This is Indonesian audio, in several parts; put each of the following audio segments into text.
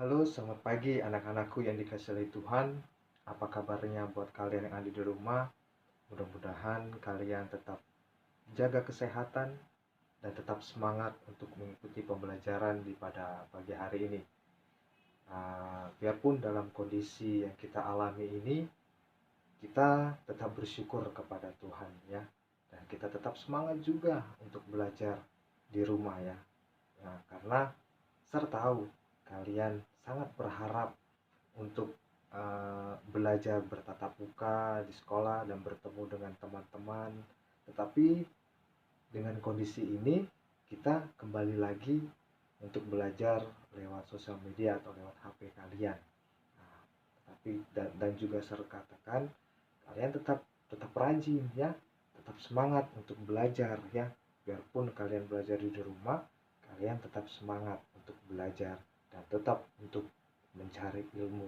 Halo, selamat pagi anak-anakku yang dikasihi oleh Tuhan. Apa kabarnya buat kalian yang ada di rumah? Mudah-mudahan kalian tetap jaga kesehatan dan tetap semangat untuk mengikuti pembelajaran di pada pagi hari ini. Biarpun dalam kondisi yang kita alami ini, kita tetap bersyukur kepada Tuhan ya. Dan kita tetap semangat juga untuk belajar di rumah ya. Nah, karena saya tahu kalian sangat berharap untuk belajar bertatap muka di sekolah dan bertemu dengan teman-teman. Tetapi dengan kondisi ini kita kembali lagi untuk belajar lewat sosial media atau lewat HP kalian. Nah, tapi dan juga saya katakan kalian tetap rajin ya, tetap semangat untuk belajar ya. Biarpun kalian belajar di rumah, kalian tetap semangat untuk belajar dan tetap untuk mencari ilmu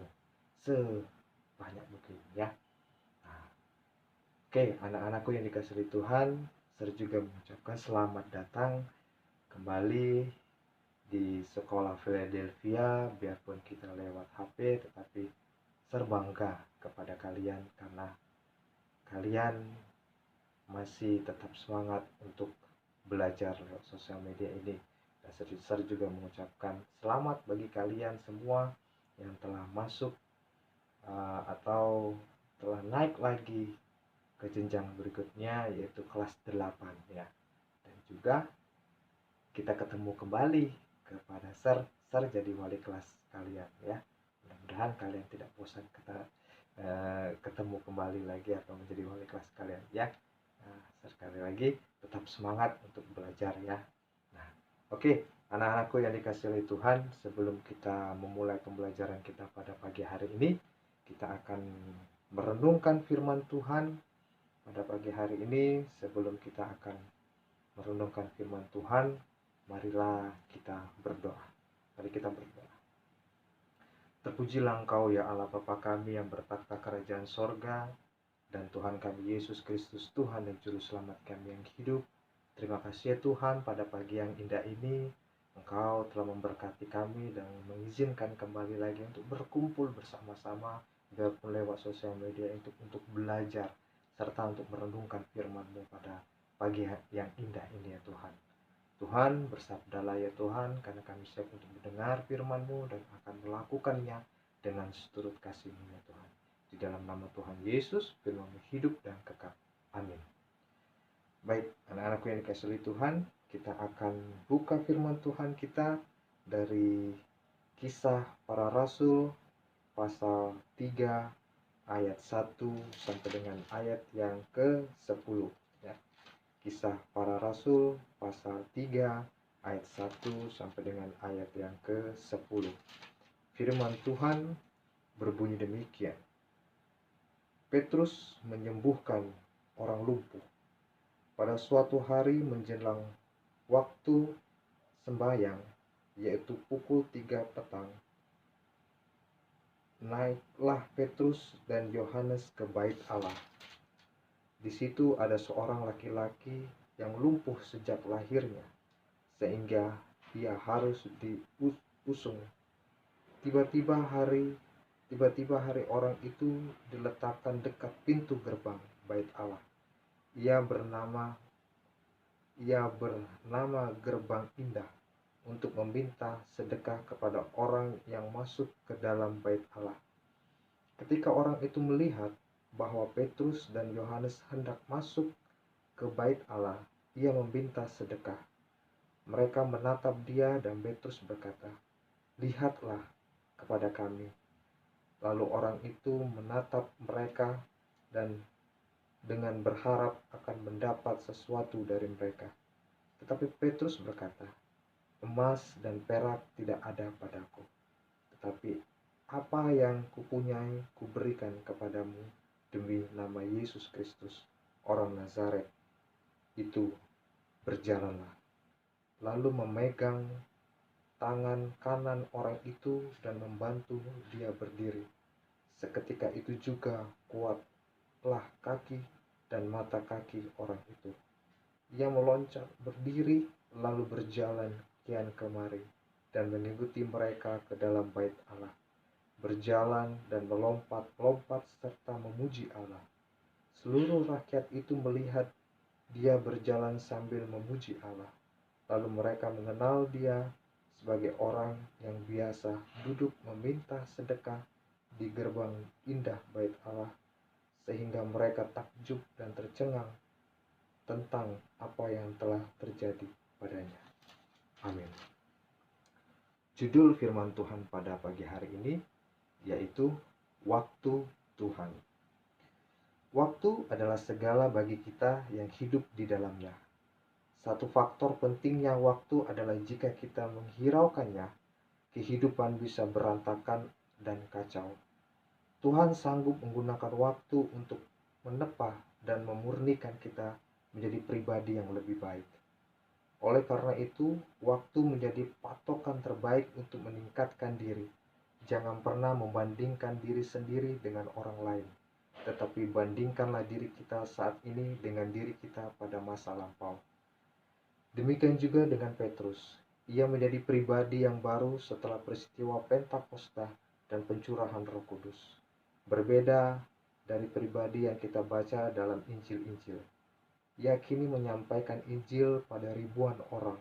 sebanyak mungkin ya. Nah, oke, anak-anakku yang dikasihi Tuhan, saya juga mengucapkan selamat datang kembali di sekolah Philadelphia. Biarpun kita lewat HP, tetapi saya bangga kepada kalian karena kalian masih tetap semangat untuk belajar lewat sosial media ini. Dan saya juga mengucapkan selamat bagi kalian semua yang telah masuk atau telah naik lagi ke jenjang berikutnya, yaitu kelas 8 ya. Dan juga kita ketemu kembali kepada Sir jadi wali kelas kalian ya. Mudah-mudahan kalian tidak bosan ketemu kembali lagi atau menjadi wali kelas kalian ya. Nah, sekali lagi tetap semangat untuk belajar ya. Nah, oke, anak-anakku yang dikasihi oleh Tuhan, sebelum kita memulai pembelajaran kita pada pagi hari ini, kita akan merenungkan firman Tuhan pada pagi hari ini. Sebelum kita akan merenungkan firman Tuhan, marilah kita berdoa. Mari kita berdoa. Terpujilah Engkau ya Allah Bapa kami yang bertakhta kerajaan sorga, dan Tuhan kami Yesus Kristus, Tuhan dan Juru Selamat kami yang hidup. Terima kasih ya Tuhan, pada pagi yang indah ini Engkau telah memberkati kami dan mengizinkan kembali lagi untuk berkumpul bersama-sama, biarpun lewat sosial media, untuk belajar serta untuk merenungkan firman-Mu pada pagi yang indah ini ya Tuhan. Tuhan, bersabdalah ya Tuhan, karena kami siap untuk mendengar firman-Mu dan akan melakukannya dengan seturut kasih-Mu ya Tuhan. Di dalam nama Tuhan Yesus, firman-Mu hidup dan kekal. Amin. Baik, anak-anakku yang dikasihi Tuhan, kita akan buka firman Tuhan kita dari Kisah Para Rasul pasal 3 ayat 1 sampai dengan ayat yang ke-10 ya. Kisah Para Rasul pasal 3 ayat 1 sampai dengan ayat yang ke-10. Firman Tuhan berbunyi demikian. Petrus menyembuhkan orang lumpuh. Pada suatu hari menjelang waktu sembahyang, yaitu pukul 3 petang, naiklah Petrus dan Yohanes ke bait Allah. Di situ ada seorang laki-laki yang lumpuh sejak lahirnya, sehingga ia harus diusung. Tiba-tiba hari orang itu diletakkan dekat pintu gerbang bait Allah. Ia bernama Gerbang Indah, untuk meminta sedekah kepada orang yang masuk ke dalam bait Allah. Ketika orang itu melihat bahwa Petrus dan Yohanes hendak masuk ke bait Allah, ia meminta sedekah. Mereka menatap dia dan Petrus berkata, "Lihatlah kepada kami." Lalu orang itu menatap mereka dan dengan berharap akan mendapat sesuatu dari mereka. Tetapi Petrus berkata, "Emas dan perak tidak ada padaku, tetapi apa yang kupunyai kuberikan kepadamu. Demi nama Yesus Kristus, orang Nazaret itu, berjalanlah." Lalu memegang tangan kanan orang itu dan membantu dia berdiri. Seketika itu juga kuatlah kaki dan mata kaki orang itu. Ia meloncat berdiri lalu berjalan kian kemari, dan mengikuti mereka ke dalam bait Allah, berjalan dan melompat-lompat serta memuji Allah. Seluruh rakyat itu melihat dia berjalan sambil memuji Allah. Lalu mereka mengenal dia sebagai orang yang biasa duduk meminta sedekah di gerbang indah bait Allah, sehingga mereka takjub dan tercengang tentang apa yang telah terjadi padanya. Amin. Judul firman Tuhan pada pagi hari ini yaitu waktu Tuhan. Waktu adalah segala bagi kita yang hidup di dalamnya. Satu faktor pentingnya waktu adalah jika kita menghiraukannya, kehidupan bisa berantakan dan kacau. Tuhan sanggup menggunakan waktu untuk menepah dan memurnikan kita menjadi pribadi yang lebih baik. Oleh karena itu, waktu menjadi patokan terbaik untuk meningkatkan diri. Jangan pernah membandingkan diri sendiri dengan orang lain, tetapi bandingkanlah diri kita saat ini dengan diri kita pada masa lampau. Demikian juga dengan Petrus. Ia menjadi pribadi yang baru setelah peristiwa Pentakosta dan pencurahan Roh Kudus. Berbeda dari pribadi yang kita baca dalam Injil-Injil. Ia kini menyampaikan Injil pada ribuan orang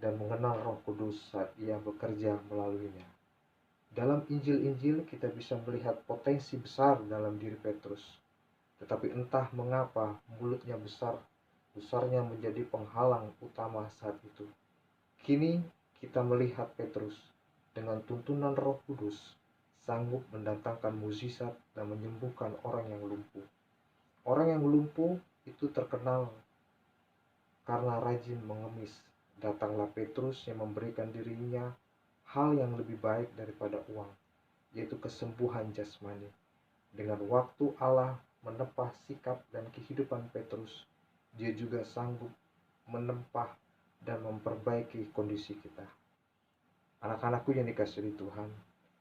dan mengenal Roh Kudus saat ia bekerja melaluinya. Dalam Injil-Injil kita bisa melihat potensi besar dalam diri Petrus. Tetapi entah mengapa mulutnya besarnya menjadi penghalang utama saat itu. Kini kita melihat Petrus dengan tuntunan Roh Kudus sanggup mendatangkan mukjizat dan menyembuhkan orang yang lumpuh. Orang yang lumpuh itu terkenal karena rajin mengemis. Datanglah Petrus yang memberikan dirinya hal yang lebih baik daripada uang, yaitu kesembuhan jasmani. Dengan waktu Allah menepah sikap dan kehidupan Petrus, dia juga sanggup menempah dan memperbaiki kondisi kita. Anak-anakku yang dikasihi Tuhan,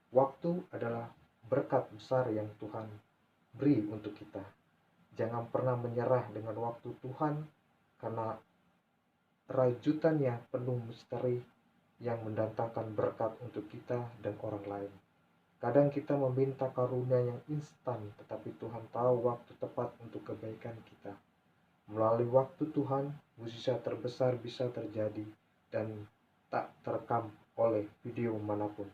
waktu adalah berkat besar yang Tuhan beri untuk kita. Jangan pernah menyerah dengan waktu Tuhan, karena rajutannya penuh misteri yang mendatangkan berkat untuk kita dan orang lain. Kadang kita meminta karunia yang instan, tetapi Tuhan tahu waktu tepat untuk kebaikan kita. Melalui waktu Tuhan, mukjizat terbesar bisa terjadi dan tak terekam oleh video manapun.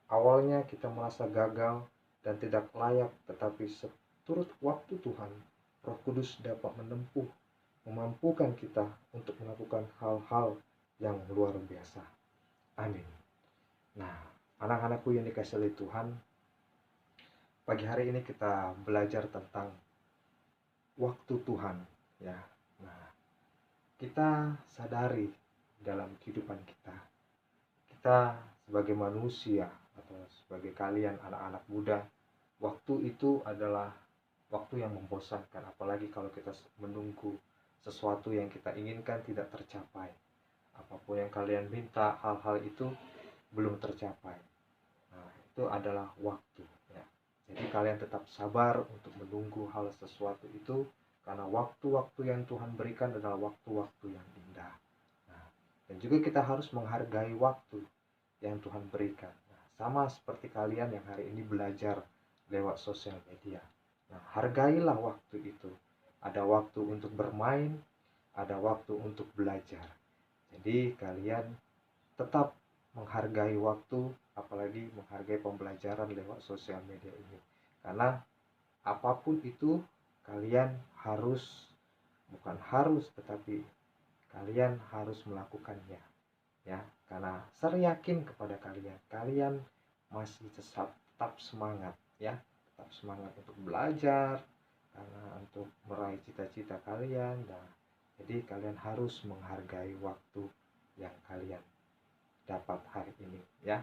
Awalnya kita merasa gagal dan tidak layak, tetapi seturut waktu Tuhan, Roh Kudus dapat memampukan kita untuk melakukan hal-hal yang luar biasa. Amin. Nah, anak-anakku yang dikasihi Tuhan, pagi hari ini kita belajar tentang waktu Tuhan, ya. Nah, kita sadari dalam kehidupan kita sebagai manusia atau sebagai kalian anak-anak muda, waktu itu adalah waktu yang membosankan, apalagi kalau kita menunggu sesuatu yang kita inginkan tidak tercapai. Apapun yang kalian minta, hal-hal itu belum tercapai. Nah, itu adalah waktu, ya. Jadi kalian tetap sabar untuk menunggu hal sesuatu itu, karena waktu-waktu yang Tuhan berikan adalah waktu-waktu yang indah. Nah, dan juga kita harus menghargai waktu yang Tuhan berikan. Nah, sama seperti kalian yang hari ini belajar lewat sosial media. Nah, hargailah waktu itu. Ada waktu untuk bermain, ada waktu untuk belajar. Jadi kalian tetap menghargai waktu, apalagi menghargai pembelajaran lewat sosial media ini. Karena apapun itu kalian tetapi kalian harus melakukannya, ya. Karena saya yakin kepada kalian masih tetap semangat, ya. Tetap semangat untuk belajar, karena untuk meraih cita-cita kalian. Nah, jadi kalian harus menghargai waktu yang kalian dapat hari ini, ya.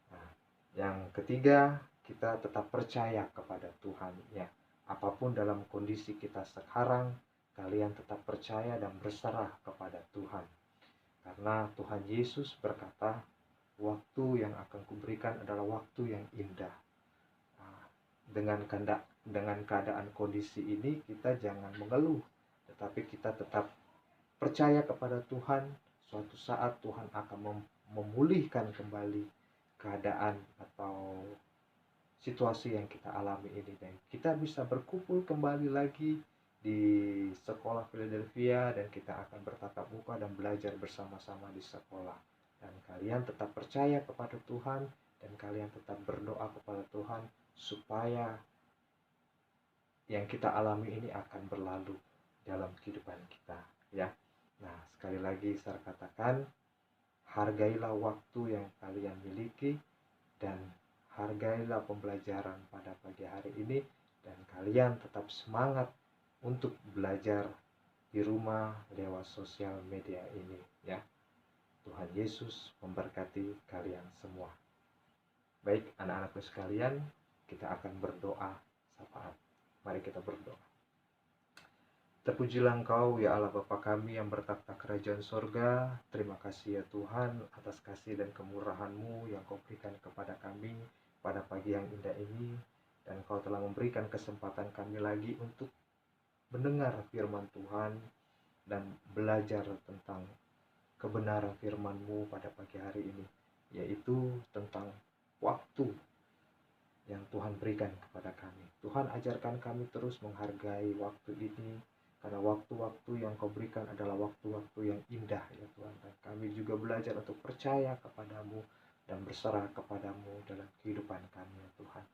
Nah, yang ketiga, kita tetap percaya kepada Tuhan, ya. Apapun dalam kondisi kita sekarang, kalian tetap percaya dan berserah kepada Tuhan. Karena Tuhan Yesus berkata, waktu yang akan kuberikan adalah waktu yang indah. Nah, dengan keadaan kondisi ini, kita jangan mengeluh, tetapi kita tetap percaya kepada Tuhan. Suatu saat Tuhan akan memulihkan kembali keadaan atau situasi yang kita alami ini, dan kita bisa berkumpul kembali lagi di sekolah Philadelphia, dan kita akan bertatap muka dan belajar bersama-sama di sekolah. Dan kalian tetap percaya kepada Tuhan, dan kalian tetap berdoa kepada Tuhan supaya yang kita alami ini akan berlalu dalam kehidupan kita, ya. Nah, sekali lagi saya katakan, hargailah waktu yang kalian miliki dan hargailah pembelajaran pada pagi hari ini, dan kalian tetap semangat untuk belajar di rumah lewat sosial media ini, ya. Tuhan Yesus memberkati kalian semua. Baik anak-anakku sekalian, kita akan berdoa syafaat. Mari kita berdoa. Terpujilah Engkau ya Allah Bapa kami yang bertakhta kerajaan sorga. Terima kasih ya Tuhan atas kasih dan kemurahan-Mu yang Kau berikan kepada kami pada pagi yang indah ini. Dan Kau telah memberikan kesempatan kami lagi untuk mendengar firman Tuhan dan belajar tentang kebenaran firman-Mu pada pagi hari ini, yaitu tentang waktu yang Tuhan berikan kepada kami. Tuhan ajarkan kami terus menghargai waktu ini, karena waktu-waktu yang Kau berikan adalah waktu-waktu yang indah ya Tuhan. Dan kami juga belajar untuk percaya kepadamu dan berserah kepadamu dalam kehidupan kami ya Tuhan.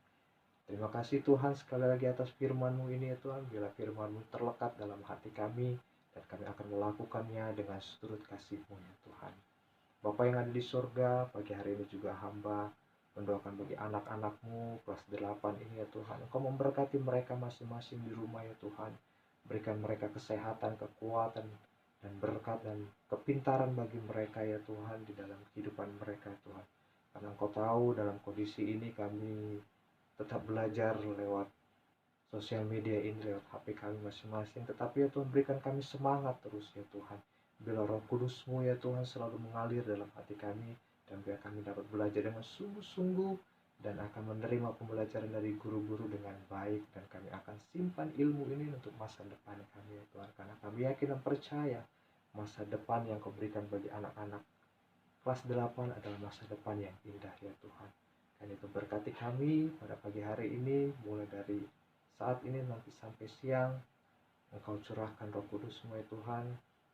Terima kasih Tuhan sekali lagi atas firman-Mu ini ya Tuhan. Bila firman-Mu terlekat dalam hati kami, dan kami akan melakukannya dengan seturut kasih-Mu ya Tuhan. Bapa yang ada di surga, pagi hari ini juga hamba mendoakan bagi anak-anak-Mu kelas 8 ini ya Tuhan. Engkau memberkati mereka masing-masing di rumah ya Tuhan. Berikan mereka kesehatan, kekuatan, dan berkat dan kepintaran bagi mereka ya Tuhan di dalam kehidupan mereka Tuhan. Karena Engkau tahu dalam kondisi ini kami tetap belajar lewat sosial media ini, lewat HP kami masing-masing. Tetapi ya Tuhan, berikan kami semangat terus ya Tuhan. Bila Roh Kudus-Mu ya Tuhan selalu mengalir dalam hati kami, dan biar kami dapat belajar dengan sungguh-sungguh dan akan menerima pembelajaran dari guru-guru dengan baik, dan kami akan simpan ilmu ini untuk masa depan kami ya Tuhan. Karena kami yakin dan percaya masa depan yang Kau berikan bagi anak-anak kelas 8 adalah masa depan yang indah ya Tuhan. Dan itu berkati kami pada pagi hari ini, mulai dari saat ini nanti sampai siang. Engkau curahkan Roh Kudus-Mu ya Tuhan,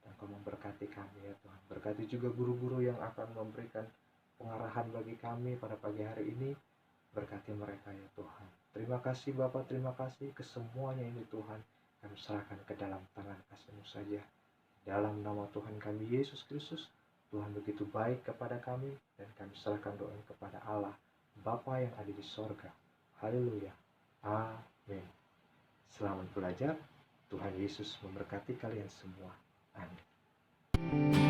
dan Engkau memberkati kami ya Tuhan. Berkati juga guru-guru yang akan memberikan pengarahan bagi kami pada pagi hari ini. Berkati mereka ya Tuhan. Terima kasih Bapa, terima kasih kesemuanya ini Tuhan. Kami serahkan ke dalam tangan kasih-Mu saja. Dalam nama Tuhan kami Yesus Kristus, Tuhan begitu baik kepada kami, dan kami serahkan doa kepada Allah Bapa yang ada di sorga. Haleluya. Amin. Selamat belajar. Tuhan Yesus memberkati kalian semua. Amin.